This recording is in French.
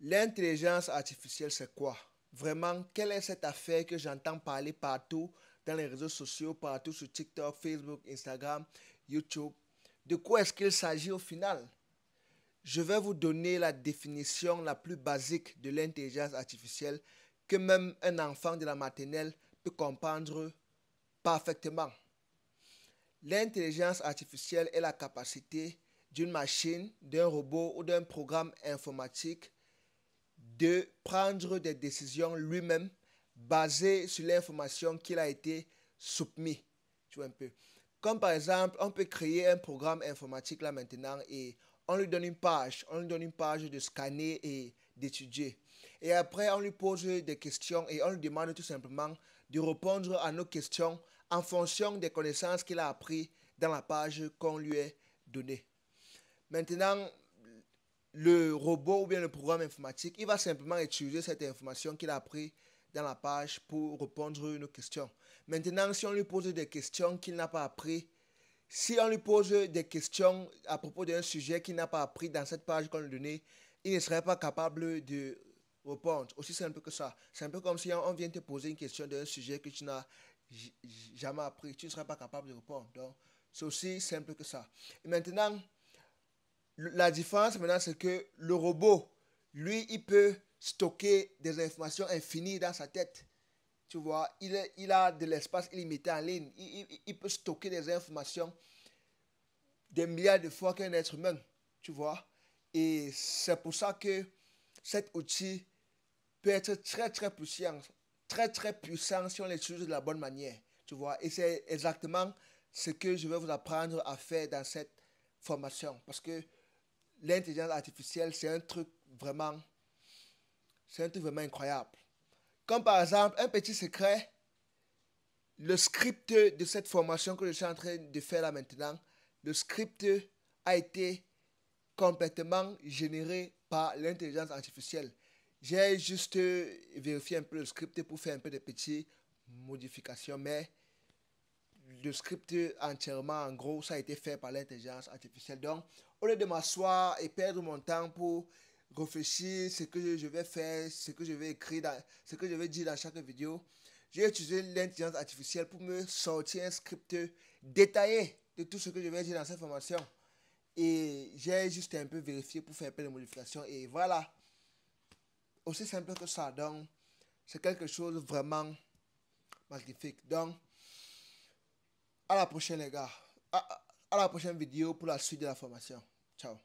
L'intelligence artificielle, c'est quoi? Vraiment, quelle est cette affaire que j'entends parler partout dans les réseaux sociaux, partout sur TikTok, Facebook, Instagram, YouTube? De quoi est-ce qu'il s'agit au final? Je vais vous donner la définition la plus basique de l'intelligence artificielle que même un enfant de la maternelle peut comprendre parfaitement. L'intelligence artificielle est la capacité d'une machine, d'un robot ou d'un programme informatique de prendre des décisions lui-même basées sur l'information qu'il a été soumise. Tu vois un peu. Comme par exemple, on peut créer un programme informatique là maintenant et on lui donne une page de scanner et d'étudier. Et après, on lui pose des questions et on lui demande tout simplement de répondre à nos questions en fonction des connaissances qu'il a apprises dans la page qu'on lui a donnée. Maintenant, le robot ou bien le programme informatique, il va simplement utiliser cette information qu'il a appris dans la page pour répondre à une question. Maintenant, si on lui pose des questions qu'il n'a pas appris, si on lui pose des questions à propos d'un sujet qu'il n'a pas appris dans cette page qu'on lui a donnée, il ne serait pas capable de répondre. Aussi simple que ça. C'est un peu comme si on vient te poser une question d'un sujet que tu n'as jamais appris. Tu ne serais pas capable de répondre. Donc, c'est aussi simple que ça. Et maintenant, la différence maintenant, c'est que le robot, lui, il peut stocker des informations infinies dans sa tête. Tu vois, il a de l'espace illimité en ligne. Il peut stocker des informations des milliards de fois qu'un être humain. Tu vois. Et c'est pour ça que cet outil peut être très puissant si on l'utilise de la bonne manière. Tu vois. Et c'est exactement ce que je vais vous apprendre à faire dans cette formation. Parce que l'intelligence artificielle, c'est un truc vraiment incroyable. Comme par exemple, un petit secret, le script de cette formation que je suis en train de faire là maintenant, le script a été complètement généré par l'intelligence artificielle. J'ai juste vérifié un peu le script pour faire un peu de petites modifications, mais le script entièrement, en gros, ça a été fait par l'intelligence artificielle. Donc, au lieu de m'asseoir et perdre mon temps pour réfléchir ce que je vais faire, ce que je vais écrire, ce que je vais dire dans chaque vidéo, j'ai utilisé l'intelligence artificielle pour me sortir un script détaillé de tout ce que je vais dire dans cette formation. Et j'ai juste un peu vérifié pour faire un peu de modifications. Et voilà, aussi simple que ça. Donc, c'est quelque chose de vraiment magnifique. Donc, à la prochaine les gars. À la prochaine vidéo pour la suite de la formation. Ciao.